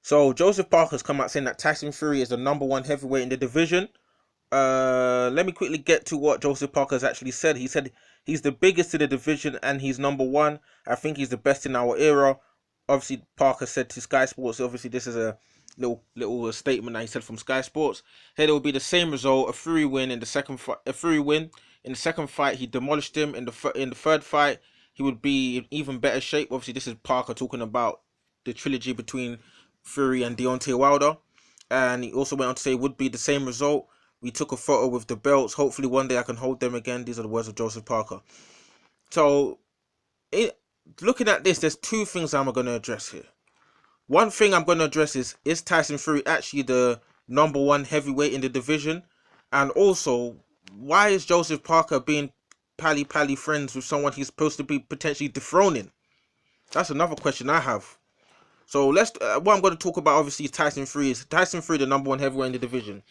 So Joseph Parker's come out saying that Tyson Fury is the number one heavyweight in the division. Let me quickly get to what Joseph Parker has actually said. He said he's the biggest in the division and he's number one. I think he's the best in our era. Obviously, Parker said to Sky Sports. Obviously, this is a little statement that he said from Sky Sports. Here it will be the same result: a Fury win in the second fight. A Fury win in the second fight. He demolished him in the third fight. He would be in even better shape. Obviously, this is Parker talking about the trilogy between Fury and Deontay Wilder. And he also went on to say it would be the same result. We took a photo with the belts. Hopefully one day I can hold them again. These are the words of Joseph Parker. So, looking at this, there's two things I'm going to address here. One thing I'm going to address is Tyson Fury actually the number one heavyweight in the division? And also, why is Joseph Parker being pally friends with someone he's supposed to be potentially dethroning? That's another question I have. So what I'm going to talk about obviously is Tyson Fury. Is Tyson Fury the number one heavyweight in the division?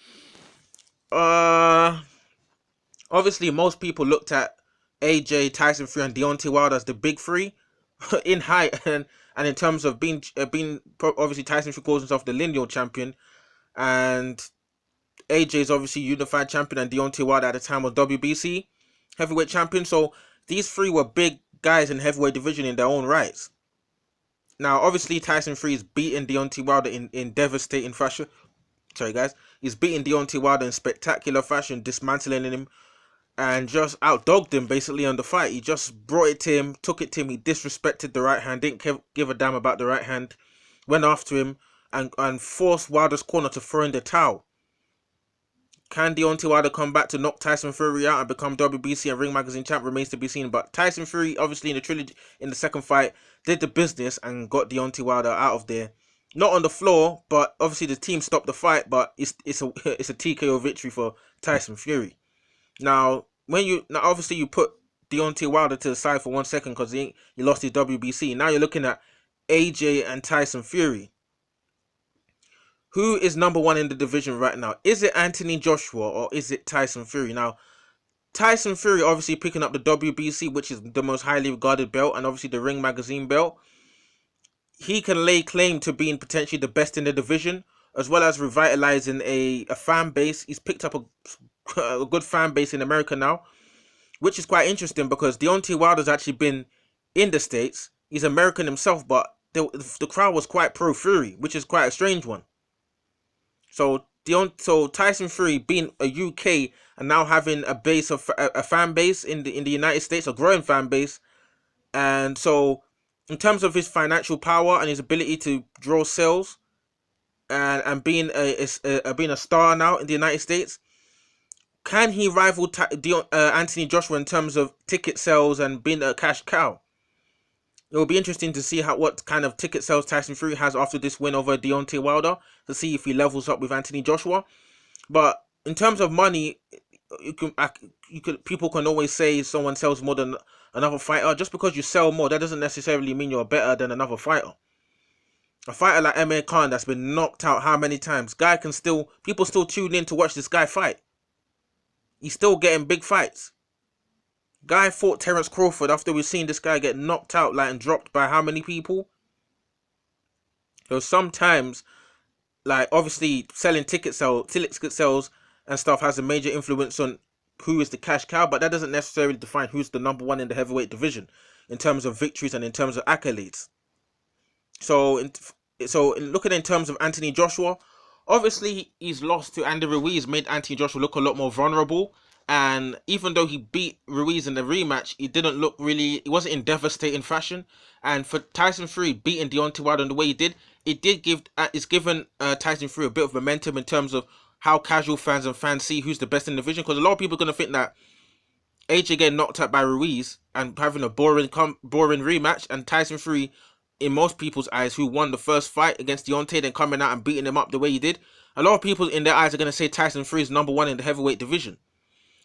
Obviously most people looked at AJ, Tyson Fury, and Deontay Wilder as the big three in height and in terms of being obviously Tyson Fury calls himself the lineal champion, and AJ is obviously unified champion, and Deontay Wilder at the time was WBC heavyweight champion. So these three were big guys in heavyweight division in their own rights. Now, obviously, Tyson Fury is beating Deontay Wilder in devastating fashion. Sorry, guys. He's beating Deontay Wilder in spectacular fashion, dismantling him, and just outdogged him, basically, on the fight. He just brought it to him, took it to him. He disrespected the right hand, didn't give a damn about the right hand, went after him, and forced Wilder's corner to throw in the towel. Can Deontay Wilder come back to knock Tyson Fury out and become WBC and Ring Magazine champ remains to be seen. But Tyson Fury, obviously in the trilogy, in the second fight, did the business and got Deontay Wilder out of there. Not on the floor, but obviously the team stopped the fight. But it's a it's a TKO victory for Tyson Fury. Now obviously you put Deontay Wilder to the side for 1 second because he lost his WBC. Now you're looking at AJ and Tyson Fury. Who is number one in the division right now? Is it Anthony Joshua or is it Tyson Fury? Now, Tyson Fury obviously picking up the WBC, which is the most highly regarded belt, and obviously the Ring Magazine belt. He can lay claim to being potentially the best in the division, as well as revitalizing a fan base. He's picked up a good fan base in America now, which is quite interesting because Deontay Wilder's actually been in the States. He's American himself, but the crowd was quite pro Fury, which is quite a strange one. So Tyson Fury being a UK and now having a fan base in the United States, a growing fan base, and so in terms of his financial power and his ability to draw sales, and being a star now in the United States, can he rival Anthony Joshua in terms of ticket sales and being a cash cow? It will be interesting to see what kind of ticket sales Tyson Fury has after this win over Deontay Wilder, to see if he levels up with Anthony Joshua. But in terms of money, people can always say someone sells more than another fighter. Just because you sell more, that doesn't necessarily mean you're better than another fighter. A fighter like Amir Khan that's been knocked out how many times? People still tune in to watch this guy fight. He's still getting big fights. Guy fought Terence Crawford after we've seen this guy get knocked out and dropped by how many people? So sometimes, obviously selling ticket sales and stuff has a major influence on who is the cash cow, but that doesn't necessarily define who's the number one in the heavyweight division in terms of victories and in terms of accolades. So looking in terms of Anthony Joshua, obviously he's lost to Andy Ruiz, made Anthony Joshua look a lot more vulnerable. And even though he beat Ruiz in the rematch, it wasn't in devastating fashion. And for Tyson Fury beating Deontay Wilder in the way he did, it's given Tyson Fury a bit of momentum in terms of how casual fans and fans see who's the best in the division. Because a lot of people are going to think that AJ getting knocked out by Ruiz and having a boring rematch, and Tyson Fury, in most people's eyes, who won the first fight against Deontay, then coming out and beating him up the way he did, a lot of people in their eyes are going to say Tyson Fury is number one in the heavyweight division.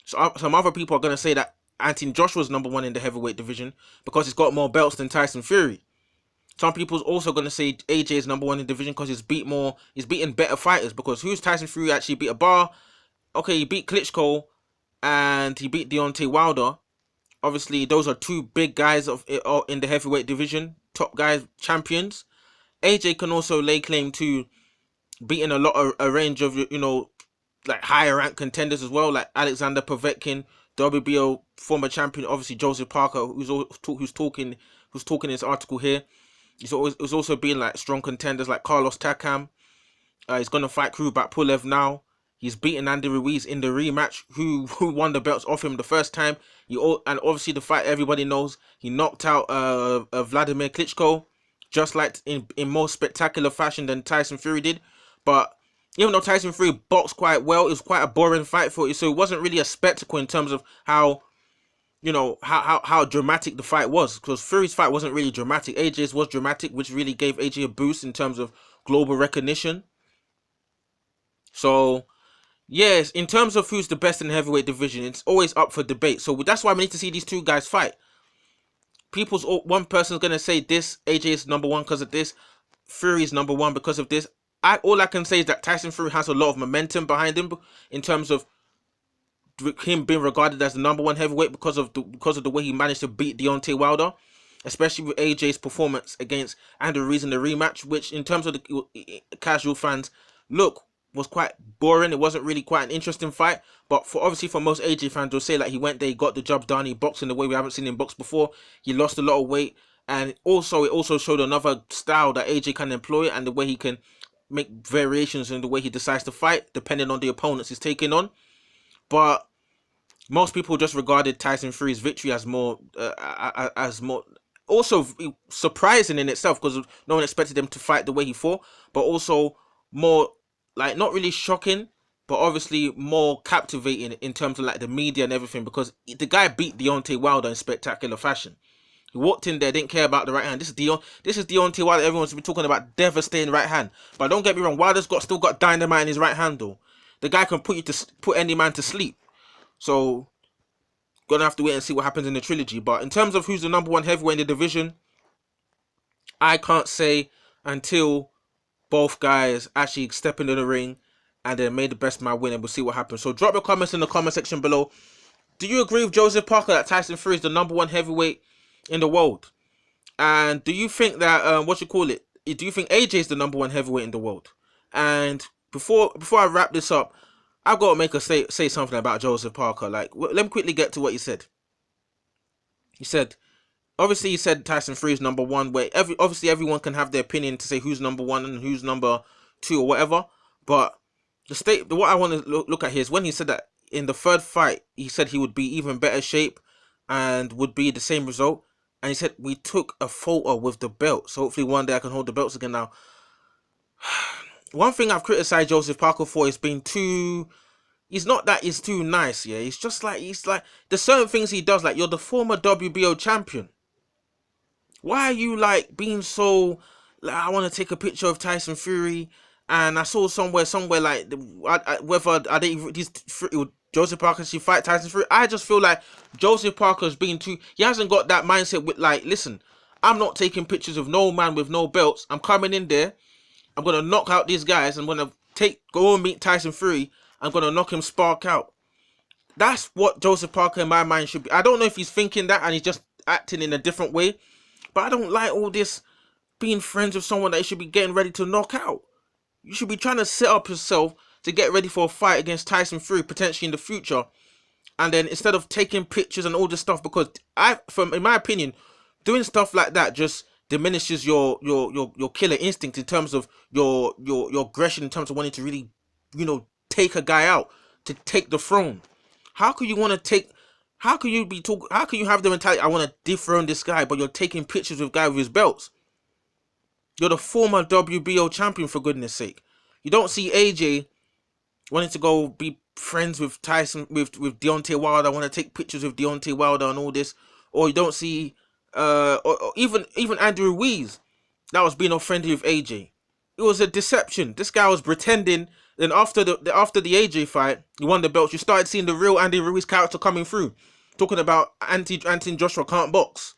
So some other people are going to say that Anthony Joshua is number one in the heavyweight division because he's got more belts than Tyson Fury. Some people's also going to say AJ is number one in the division because he's beaten better fighters. Because who's Tyson Fury actually beat? A bar? Okay, he beat Klitschko and he beat Deontay Wilder. Obviously, those are two big guys in the heavyweight division, top guys, champions. AJ can also lay claim to beating a range of like higher ranked contenders as well, like Alexander Povetkin, WBO former champion, obviously Joseph Parker, who's talking in this article here. He's also been like strong contenders like Carlos Takam. He's gonna fight Krubak Pulev now. He's beaten Andy Ruiz in the rematch, who won the belts off him the first time. And obviously the fight everybody knows, he knocked out Vladimir Klitschko, just like in more spectacular fashion than Tyson Fury did. But even though Tyson Fury boxed quite well, it was quite a boring fight for you. So it wasn't really a spectacle in terms of how how dramatic the fight was, because Fury's fight wasn't really dramatic. AJ's was dramatic, which really gave AJ a boost in terms of global recognition. So yes, in terms of who's the best in the heavyweight division, it's always up for debate. So that's why we need to see these two guys fight. One person's gonna say this AJ is number one because of this, Fury is number one because of this. All I can say is that Tyson Fury has a lot of momentum behind him in terms of him being regarded as the number one heavyweight because of the way he managed to beat Deontay Wilder, especially with AJ's performance against Andrew Ruiz in the rematch, which in terms of the casual fans was quite boring. It wasn't really quite an interesting fight, but for most AJ fans, they'll say like he went there, he got the job done, he boxed in the way we haven't seen him box before. He lost a lot of weight, and it also showed another style that AJ can employ and the way he can make variations in the way he decides to fight depending on the opponents he's taking on. But most people just regarded Tyson Fury's victory as more also surprising in itself, because no one expected him to fight the way he fought, but also more like not really shocking, but obviously more captivating in terms of like the media and everything, because the guy beat Deontay Wilder in spectacular fashion. He walked in there, didn't care about the right hand. This is Deontay Wilder. Everyone's been talking about devastating right hand, but don't get me wrong, Wilder's still got dynamite in his right hand though. The guy can put any man to sleep. So gonna have to wait and see what happens in the trilogy. But in terms of who's the number one heavyweight in the division, I can't say until both guys actually step into the ring and then made the best man win, and we'll see what happens. So drop your comments in the comment section below. Do you agree with Joseph Parker that Tyson Fury is the number one heavyweight in the world? And do you think that do you think AJ is the number one heavyweight in the world? And before I wrap this up, I've got to say something about Joseph Parker. Like, let me quickly get to what he said. He said Tyson Fury is number one. Where obviously everyone can have their opinion to say who's number one and who's number two or whatever. But what I want to look at here is when he said that in the third fight, he said he would be even better shape and would be the same result. And he said we took a photo with the belt, so hopefully one day I can hold the belts again. Now, one thing I've criticized Joseph Parker for is being too. He's not that he's too nice, yeah. He's like there's certain things he does. Like, you're the former WBO champion. Why are you like being so? Like, I want to take a picture of Tyson Fury, and I saw somewhere like whether I didn't Joseph Parker should fight Tyson Fury. I just feel like Joseph Parker's being too. He hasn't got that mindset with like, listen, I'm not taking pictures of no man with no belts. I'm coming in there. I'm gonna knock out these guys. I'm gonna go and meet Tyson Fury. I'm gonna knock him spark out. That's what Joseph Parker in my mind should be. I don't know if he's thinking that and he's just acting in a different way, but I don't like all this being friends with someone that you should be getting ready to knock out. You should be trying to set up yourself to get ready for a fight against Tyson Fury potentially in the future, and then instead of taking pictures and all this stuff, because in my opinion, doing stuff like that just diminishes your killer instinct in terms of your aggression, in terms of wanting to really, take a guy out, to take the throne. How can you have the mentality, I want to dethrone this guy, but you're taking pictures with guy with his belts? You're the former WBO champion, for goodness sake. You don't see AJ wanting to go be friends with Tyson, with Deontay Wilder. I want to take pictures with Deontay Wilder and all this. Or you don't see or even Andrew Ruiz that was being friendly with AJ. It was a deception. This guy was pretending. Then after the AJ fight, he won the belts. You started seeing the real Andy Ruiz character coming through, talking about Anthony Joshua can't box,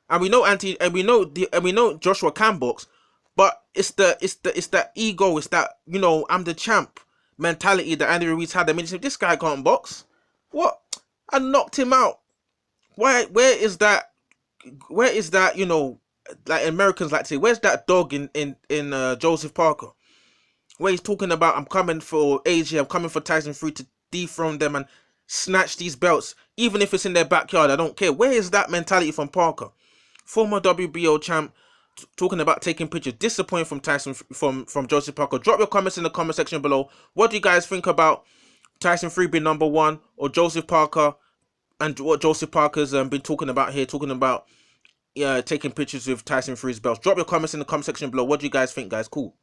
and we know Joshua can box, but it's that ego, it's that I'm the champ mentality that Andy Ruiz had. I mean, this guy can't box. What? I knocked him out. Why? Where is that? like Americans like to say, where's that dog in Joseph Parker? Where he's talking about, I'm coming for AJ, I'm coming for Tyson Fury to dethrone them and snatch these belts, even if it's in their backyard, I don't care. Where is that mentality from Parker? Former WBO champ, talking about taking pictures. Disappointing from from Joseph Parker. Drop your comments in the comment section below. What do you guys think about Tyson Fury being number one, or Joseph Parker, and what Joseph Parker's been talking about here, talking about taking pictures with Tyson Fury's belts? Drop your comments in the comment section below. What do you guys think, guys? Cool.